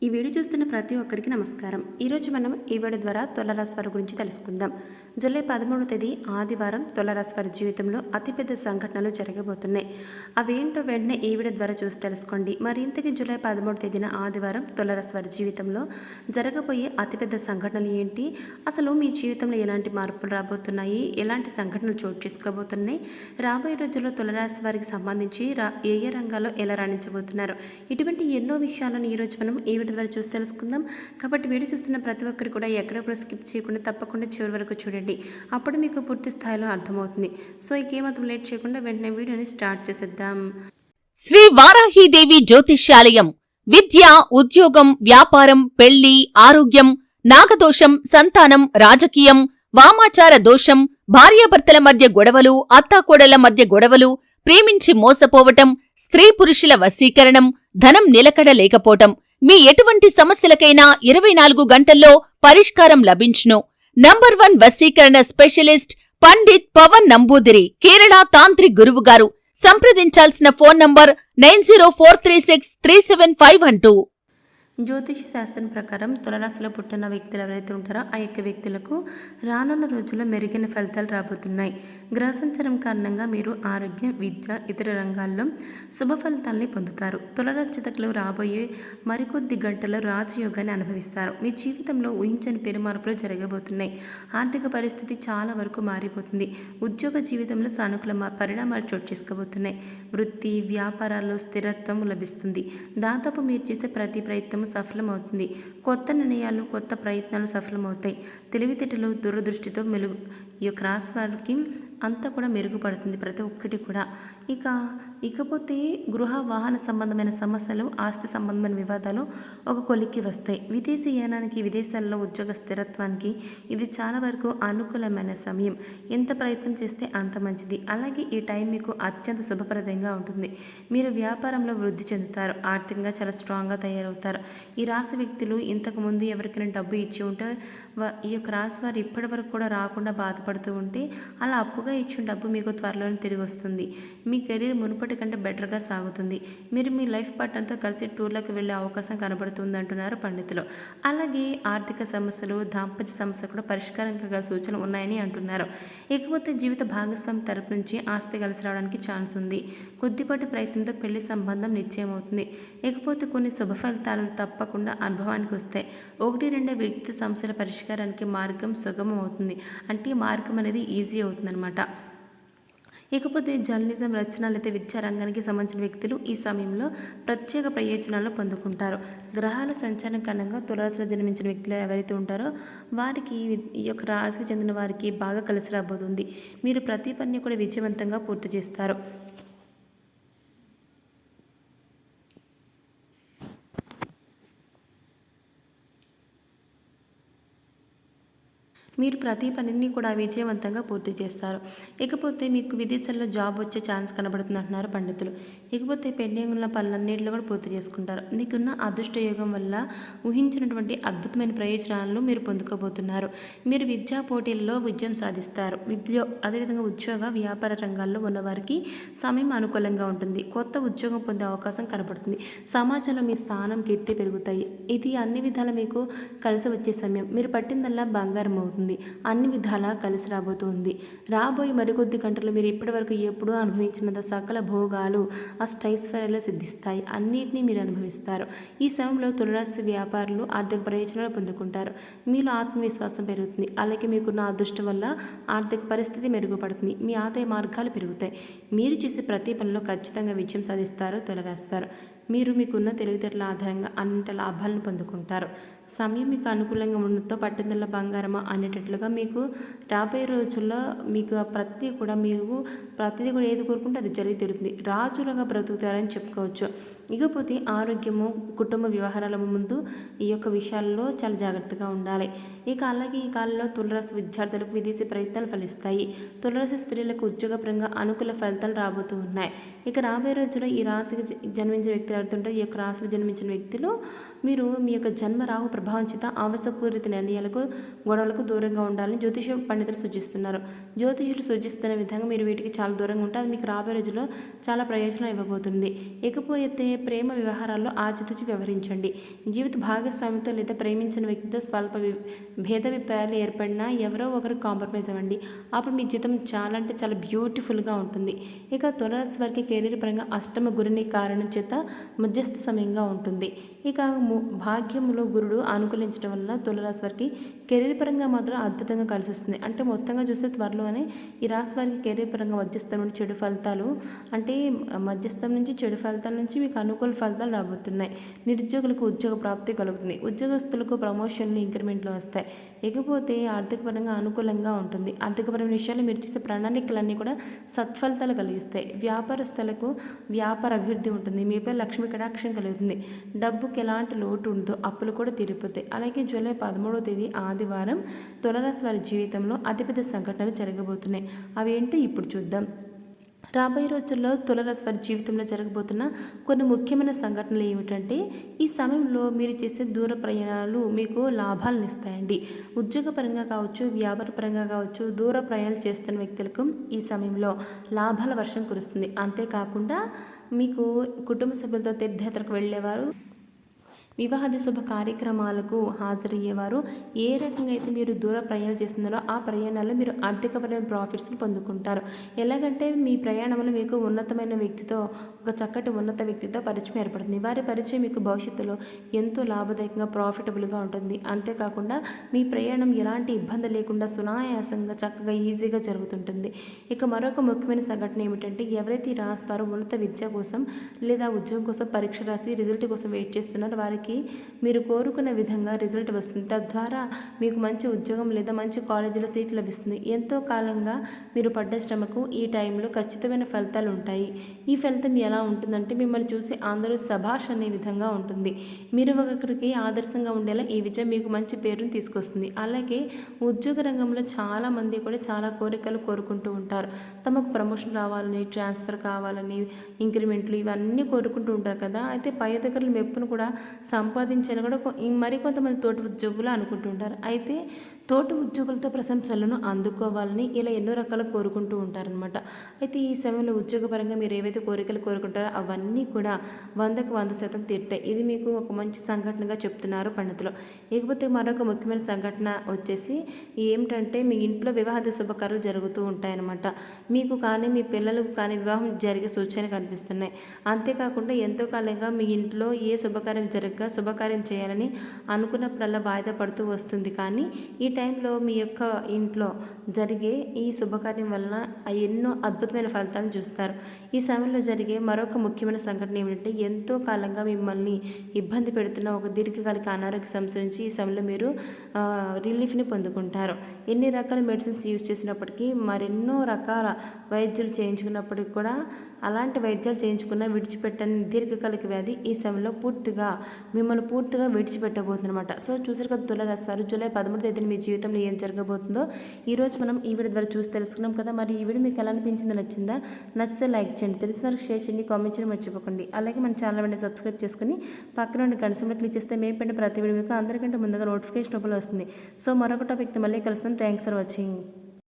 ఈ వీడియో చూస్తున్న ప్రతి ఒక్కరికి నమస్కారం. ఈరోజు మనం ఈ వీడియో ద్వారా తులారాశి వారి గురించి తెలుసుకుందాం. జూలై 13వ తేదీ ఆదివారం తులారాశి వారి జీవితంలో అతిపెద్ద సంఘటనలు జరగబోతున్నాయి. అవేంటో వెంటనే ఈ వీడియో ద్వారా చూసి తెలుసుకోండి. మరి ఇంతకీ జూలై 13వ తేదీన ఆదివారం తులారాశి వారి జీవితంలో జరగబోయే అతిపెద్ద సంఘటనలు ఏంటి? అసలు మీ జీవితంలో ఎలాంటి మార్పులు రాబోతున్నాయి? ఎలాంటి సంఘటనలు చోటు చేసుకోబోతున్నాయి? రాబోయే రోజుల్లో తులారాశి వారికి సంబంధించి ఏ ఏ రంగాల్లో ఎలా రాణించబోతున్నారు? ఇటువంటి ఎన్నో విషయాలను ఈరోజు మనం ఈ వీడియో ద్వారా చూసి తెలుసుకుందాం. కాబట్టి వీడియో చూస్తున్న ప్రతి ఒక్కరు కూడా ఎక్కడెక్కడ స్కిప్ చేయకుండా తప్పకుండా చివరి వరకు చూడండి. అప్పుడు మీకు పూర్తి స్థాయిలో అర్థమవుతుంది. సో ఏమాత్రం లేట్ చేయకుండా వెంటనే వీడియోని స్టార్ట్ చేసేద్దాం. శ్రీ వారాహీదేవి జ్యోతిష్యాలయం విద్య, ఉద్యోగం, వ్యాపారం, పెళ్లి, ఆరోగ్యం, నాగదోషం, సంతానం, రాజకీయం, వామాచార దోషం, భార్యాభర్తల మధ్య గొడవలు, అత్తాకోడళ్ల మధ్య గొడవలు, ప్రేమించి మోసపోవటం, స్త్రీ పురుషుల వశీకరణం, ధనం నిలకడ లేకపోవటం, మీ ఎటువంటి సమస్యలకైనా 24 గంటల్లో పరిష్కారం లభించును. నంబర్ 1 వశీకరణ స్పెషలిస్ట్ పండిత్ పవన్ నంబూదిరి, కేరళ తాంత్రిక్ గురువుగారు. సంప్రదించాల్సిన ఫోన్ నంబర్ 9043637512. జ్యోతిష శాస్త్రం ప్రకారం తులారాశిలో పుట్టిన వ్యక్తులు ఎవరైతే ఉంటారో ఆ యొక్క వ్యక్తులకు రానున్న రోజుల్లో మెరుగైన ఫలితాలు రాబోతున్నాయి. గ్రహ సంచారం కారణంగా మీరు ఆరోగ్యం, విద్య, ఇతర రంగాల్లో శుభ ఫలితాలని పొందుతారు. తులారాశి జాతకులు రాబోయే మరికొద్ది గంటల్లో రాజయోగాన్ని అనుభవిస్తారు. మీ జీవితంలో ఊహించని పెరుమార్పులు జరగబోతున్నాయి. ఆర్థిక పరిస్థితి చాలా వరకు మారిపోతుంది. ఉద్యోగ జీవితంలో సానుకూల పరిణామాలు చోటు చేసుకోబోతున్నాయి. వృత్తి, వ్యాపారాల్లో స్థిరత్వం లభిస్తుంది. దాదాపు మీరు చేసే ప్రతి ప్రయత్నం సఫలమవుతుంది. కొత్త నిర్ణయాలు, కొత్త ప్రయత్నాలు సఫలమవుతాయి. తెలివితేటలు, దూరదృష్టితో ఈ యొక్క రాశి వారికి అంతా కూడా మెరుగుపడుతుంది ప్రతి ఒక్కటి కూడా. ఇకపోతే గృహ వాహన సంబంధమైన సమస్యలు, ఆస్తి సంబంధమైన వివాదాలు ఒక కొలిక్కి వస్తాయి. విదేశీ యానానికి, విదేశాల్లో ఉద్యోగ స్థిరత్వానికి ఇది చాలా వరకు అనుకూలమైన సమయం. ఎంత ప్రయత్నం చేస్తే అంత మంచిది. అలాగే ఈ టైం మీకు అత్యంత శుభప్రదంగా ఉంటుంది. మీరు వ్యాపారంలో వృద్ధి చెందుతారు. ఆర్థికంగా చాలా స్ట్రాంగ్గా తయారవుతారు. ఈ రాశి వ్యక్తులు ఇంతకుముందు ఎవరికైనా డబ్బు ఇచ్చి ఉంటే ఈ యొక్క రాశి వారు ఇప్పటి వరకు కూడా రాకుండా బాధపడుతూ ఉంటే అలా అప్పుగా ఇచ్చిన డబ్బు మీకు త్వరలోనే తిరిగి వస్తుంది. మీ కెరీర్ మునుపటి కంటే బెటర్గా సాగుతుంది. మీరు మీ లైఫ్ పార్ట్నర్తో కలిసి టూర్లకు వెళ్ళే అవకాశం కనబడుతుంది అంటున్నారు పండితులు. అలాగే ఆర్థిక సమస్యలు, దాంపత్య సమస్యలు కూడా పరిష్కారం కాగల సూచనలు ఉన్నాయని అంటున్నారు. ఇకపోతే జీవిత భాగస్వామి తరపు నుంచి ఆస్తి కలిసి రావడానికి ఛాన్స్ ఉంది. కొద్దిపాటి ప్రయత్నంతో పెళ్లి సంబంధం నిశ్చయమవుతుంది. ఇకపోతే కొన్ని శుభ ఫలితాలు తప్పకుండా అనుభవానికి వస్తాయి. 1-2 వ్యక్తి సమస్యల పరిష్కారానికి మార్గం సుగమం అవుతుంది. అంటే మార్గం అనేది ఈజీ అవుతుందన్నమాట. ఇకపోతే జర్నలిజం, రచనలు అయితే విద్యా రంగానికి సంబంధించిన వ్యక్తులు ఈ సమయంలో ప్రత్యేక ప్రయోజనాలను పొందుకుంటారు. గ్రహాల సంచారం కారణంగా తులారాశిలో జన్మించిన వ్యక్తులు ఎవరైతే ఉంటారో వారికి, ఈ యొక్క రాశికి చెందిన వారికి బాగా కలిసి రాబోతుంది. మీరు ప్రతి పనిని కూడా విజయవంతంగా పూర్తి చేస్తారు. మీరు ప్రతి పనిని కూడా విజయవంతంగా పూర్తి చేస్తారు. ఇకపోతే మీకు విదేశాల్లో జాబ్ వచ్చే ఛాన్స్ కనబడుతుంది అంటున్నారు పండితులు. ఇకపోతే పెండింగ్ ఉన్న పనులన్నింటిలో కూడా పూర్తి చేసుకుంటారు. మీకున్న అదృష్ట యోగం వల్ల ఊహించినటువంటి అద్భుతమైన ప్రయోజనాలను మీరు పొందుకోబోతున్నారు. మీరు విద్యా పోటీల్లో విజయం సాధిస్తారు. అదేవిధంగా ఉద్యోగ, వ్యాపార రంగాల్లో ఉన్నవారికి సమయం అనుకూలంగా ఉంటుంది. కొత్త ఉద్యోగం పొందే అవకాశం కనబడుతుంది. సమాజంలో మీ స్థానం, కీర్తి పెరుగుతాయి. ఇది అన్ని విధాలు మీకు కలిసి వచ్చే సమయం. మీరు పట్టిందల్లా బంగారం అవుతుంది. అన్ని విధాలా కలిసి రాబోతుంది. రాబోయే మరికొద్ది గంటలు మీరు ఇప్పటివరకు ఎప్పుడూ అనుభవించినంత సకల భోగాలు, అష్టైశ్వర్యాలు సిద్ధిస్తాయి. అన్నిటినీ మీరు అనుభవిస్తారు. ఈ సమయంలో తులారాశి వ్యాపారులు ఆర్థిక ప్రయోజనాలు పొందుకుంటారు. మీలో ఆత్మవిశ్వాసం పెరుగుతుంది. అలాగే మీకున్న అదృష్టం వల్ల ఆర్థిక పరిస్థితి మెరుగుపడుతుంది. మీ ఆదాయ మార్గాలు పెరుగుతాయి. మీరు చేసే ప్రతి పనిలో ఖచ్చితంగా విజయం సాధిస్తారు తులారాశి వారు. మీకున్న తెలివితేటల ఆధారంగా అన్నింటి లాభాలను పొందుకుంటారు. సమయం మీకు అనుకూలంగా ఉండడంతో పట్టిందల్లా బంగారమా అనేటట్లుగా మీకు రాబోయే రోజుల్లో మీకు ప్రతిదీ కూడా ఏది కోరుకుంటే అది జరిగి తీరుతుంది. రాజులుగా బ్రతుకుతారని చెప్పుకోవచ్చు. ఇకపోతే ఆరోగ్యము, కుటుంబ వ్యవహారాల ముందు ఈ యొక్క విషయాల్లో చాలా జాగ్రత్తగా ఉండాలి. అలాగే ఈ కాలంలో తులారాశి విద్యార్థులకు విదేశీ ప్రయత్నాలు ఫలిస్తాయి. తులారాశి స్త్రీలకు ఉద్యోగపరంగా అనుకూల ఫలితాలు రాబోతూ ఉన్నాయి. రాబోయే రోజుల్లో ఈ రాశికి జన్మించిన వ్యక్తులు ఎవరుతుంటే ఈ యొక్క రాశిలో జన్మించిన వ్యక్తులు మీరు మీ యొక్క జన్మ రాహు ప్రభావం చేత ఆవేశపూరిత నిర్ణయాలకు గొడవలకు దూరంగా ఉండాలని జ్యోతిష పండితులు సూచిస్తున్నారు. జ్యోతిషులు సూచిస్తున్న విధంగా మీరు వీటికి చాలా దూరంగా ఉంటే అది మీకు రాబోయే రోజుల్లో చాలా ప్రయోజనం ఇవ్వబోతుంది. ఇకపోతే ప్రేమ వ్యవహారాల్లో ఆచితూచి వ్యవహరించండి. జీవిత భాగస్వామితో లేదా ప్రేమించిన వ్యక్తితో స్వల్ప భేదాభిప్రాయాలు ఏర్పడినా ఎవరో ఒకరు కాంప్రమైజ్ అవ్వండి. అప్పుడు మీ జీవితం చాలా అంటే చాలా బ్యూటిఫుల్గా ఉంటుంది. ఇక తులారాశి వారికి కెరీర్ పరంగా అష్టమ గురుని కారణం చేత మధ్యస్థ సమయంగా ఉంటుంది. ఇక భాగ్యములో గురుడు అనుకూలించడం వల్ల తులారాశి వారికి కెరీర్ పరంగా మాత్రం అద్భుతంగా కలిసి వస్తుంది. అంటే మొత్తంగా చూస్తే త్వరలోనే ఈ రాశి వారికి కెరీర్ పరంగా మధ్యస్థం నుండి చెడు ఫలితాలు అంటే మధ్యస్థం నుంచి చెడు ఫలితాల నుంచి మీకు అనుకూల ఫలితాలు రాబోతున్నాయి. నిరుద్యోగులకు ఉద్యోగ ప్రాప్తి కలుగుతుంది. ఉద్యోగస్తులకు ప్రమోషన్లు ఇంక్రిమెంట్లు వస్తాయి. ఇకపోతే ఆర్థికపరంగా అనుకూలంగా ఉంటుంది. ఆర్థికపరమైన విషయాలు మీరు చేసే ప్రణాళికలన్నీ కూడా సత్ఫలితాలు కలిగిస్తాయి. వ్యాపారస్తులకు వ్యాపార అభివృద్ధి ఉంటుంది. మీపై లక్ష్మీ కటాక్షం కలుగుతుంది. డబ్బుకి ఎలాంటి లోటు ఉండదో అప్పులు కూడా తీరిపోతాయి. అలాగే జూలై 13వ తేదీ ఆదివారం తులారాశి వారి జీవితంలో అతిపెద్ద సంఘటనలు జరగబోతున్నాయి. అవేంటో ఇప్పుడు చూద్దాం. రాబోయే రోజుల్లో తులారాశి వారి జీవితంలో జరగబోతున్న కొన్ని ముఖ్యమైన సంఘటనలు ఏమిటంటే ఈ సమయంలో మీరు చేసే దూర ప్రయాణాలు మీకు లాభాలను ఇస్తాయండి. ఉద్యోగపరంగా కావచ్చు, వ్యాపారపరంగా కావచ్చు, దూర ప్రయాణాలు చేస్తున్న వ్యక్తులకు ఈ సమయంలో లాభాల వర్షం కురుస్తుంది. అంతేకాకుండా మీకు కుటుంబ సభ్యులతో తీర్థయాత్రకు వెళ్ళేవారు, వివాహాది శుభ కార్యక్రమాలకు హాజరయ్యేవారు ఏ రకంగా అయితే మీరు దూర ప్రయాణాలు చేస్తున్నారో ఆ ప్రయాణాల్లో మీరు ఆర్థికపరమైన ప్రాఫిట్స్ని పొందుకుంటారు. ఎలాగంటే మీ ప్రయాణంలో మీకు ఉన్నతమైన వ్యక్తితో ఒక చక్కటి ఉన్నత వ్యక్తితో పరిచయం ఏర్పడుతుంది. వారి పరిచయం మీకు భవిష్యత్తులో ఎంతో లాభదాయకంగా ప్రాఫిటబుల్గా ఉంటుంది. అంతేకాకుండా మీ ప్రయాణం ఎలాంటి ఇబ్బంది లేకుండా సునాయాసంగా చక్కగా ఈజీగా జరుగుతుంటుంది. ఇక మరొక ముఖ్యమైన సంఘటన ఏమిటంటే ఎవరైతే రాస్తారో ఉన్నత విద్య కోసం లేదా ఉద్యోగం కోసం పరీక్ష రాసి రిజల్ట్ కోసం వెయిట్ చేస్తున్నారో వారికి మీరు కోరుకున్న విధంగా రిజల్ట్ వస్తుంది. తద్వారా మీకు మంచి ఉద్యోగం లేదా మంచి కాలేజీలో సీట్ లభిస్తుంది. ఎంతో కాలంగా మీరు పడ్డ శ్రమకు ఈ టైంలో ఖచ్చితమైన ఫలితాలు ఉంటాయి. ఈ ఫలితం ఎలా ఉంటుందంటే మిమ్మల్ని చూసి అందరూ సభాష్ అనే విధంగా ఉంటుంది. మీరు ఒకరికి ఆదర్శంగా ఉండేలా ఈ విజయం మీకు మంచి పేరును తీసుకొస్తుంది. అలాగే ఉద్యోగ రంగంలో చాలామంది కూడా చాలా కోరికలు కోరుకుంటూ ఉంటారు. తమకు ప్రమోషన్ రావాలని, ట్రాన్స్ఫర్ కావాలని, ఇంక్రిమెంట్లు ఇవన్నీ కోరుకుంటూ ఉంటారు కదా. అయితే పై అధికారుల మెప్పును కూడా సంపాదించాలని కూడా మరికొంతమంది తోటి ఉద్యోగులు అనుకుంటుంటారు. అయితే తోటి ఉద్యోగులతో ప్రశంసలను అందుకోవాలని ఇలా ఎన్నో రకాలు కోరుకుంటూ ఉంటారనమాట. అయితే ఈ సమయంలో ఉద్యోగపరంగా మీరు ఏవైతే కోరికలు కోరుకుంటారో అవన్నీ కూడా 100కి 100% తీరుతాయి. ఇది మీకు ఒక మంచి సంఘటనగా చెప్తున్నారు పండితులు. ఇకపోతే మరొక ముఖ్యమైన సంఘటన వచ్చేసి ఏమిటంటే మీ ఇంట్లో వివాహాది శుభకార్యాలు జరుగుతూ ఉంటాయన్నమాట. మీకు కానీ మీ పిల్లలకు కానీ వివాహం జరిగే సూచనలు కనిపిస్తున్నాయి. అంతేకాకుండా ఎంతో కాలంగా మీ ఇంట్లో ఏ శుభకార్యం శుభకార్యం చేయాలని అనుకున్నప్పుడల్లా వాయిదా పడుతూ వస్తుంది. కానీ ఈ టైంలో మీ యొక్క ఇంట్లో జరిగే ఈ శుభకార్యం వలన ఎన్నో అద్భుతమైన ఫలితాలను చూస్తారు. ఈ సమయంలో జరిగే మరొక ముఖ్యమైన సంఘటన ఏమిటంటే ఎంతో కాలంగా మిమ్మల్ని ఇబ్బంది పెడుతున్న ఒక దీర్ఘకాలిక అనారోగ్య సమస్య నుంచి ఈ సమయంలో మీరు రిలీఫ్ని పొందుకుంటారు. ఎన్ని రకాల మెడిసిన్స్ యూజ్ చేసినప్పటికీ మరెన్నో రకాల వైద్యాలు చేయించుకున్నప్పటికీ కూడా అలాంటి వైద్యాలు చేయించుకున్న విడిచిపెట్టని దీర్ఘకాలిక వ్యాధి ఈ సమయంలో మిమ్మల్ని పూర్తిగా విడిచిపెట్టబోతుందన్నమాట. సో చూసారు కదా తులారాశి వారు జూలై 13వ తేదీన మీ జీవితంలో ఏం జరగబోతుందో ఈరోజు మనం ఈ వీడియో ద్వారా చూసి తెలుసుకున్నాం కదా. మరి ఈ వీడియో మీకు ఎలా అనిపించిందో నచ్చితే లైక్ చేయండి, తెలిసిన వరకు షేర్ చేయండి, కామెంట్ చేయడం మర్చిపోకండి. అలాగే మన ఛానల్ వెంటనే సబ్స్క్రైబ్ చేసుకుని పక్కన ఉండి గంట సింబల్ క్లిక్ చేస్తే మేము పెట్టిన ప్రతి వీడియో మీకు అందరికంటే ముందుగా నోటిఫికేషన్ రూపంలో వస్తుంది. సో మరొక టాపిక్తో మళ్ళీ కలుస్తాం. Thanks for watching.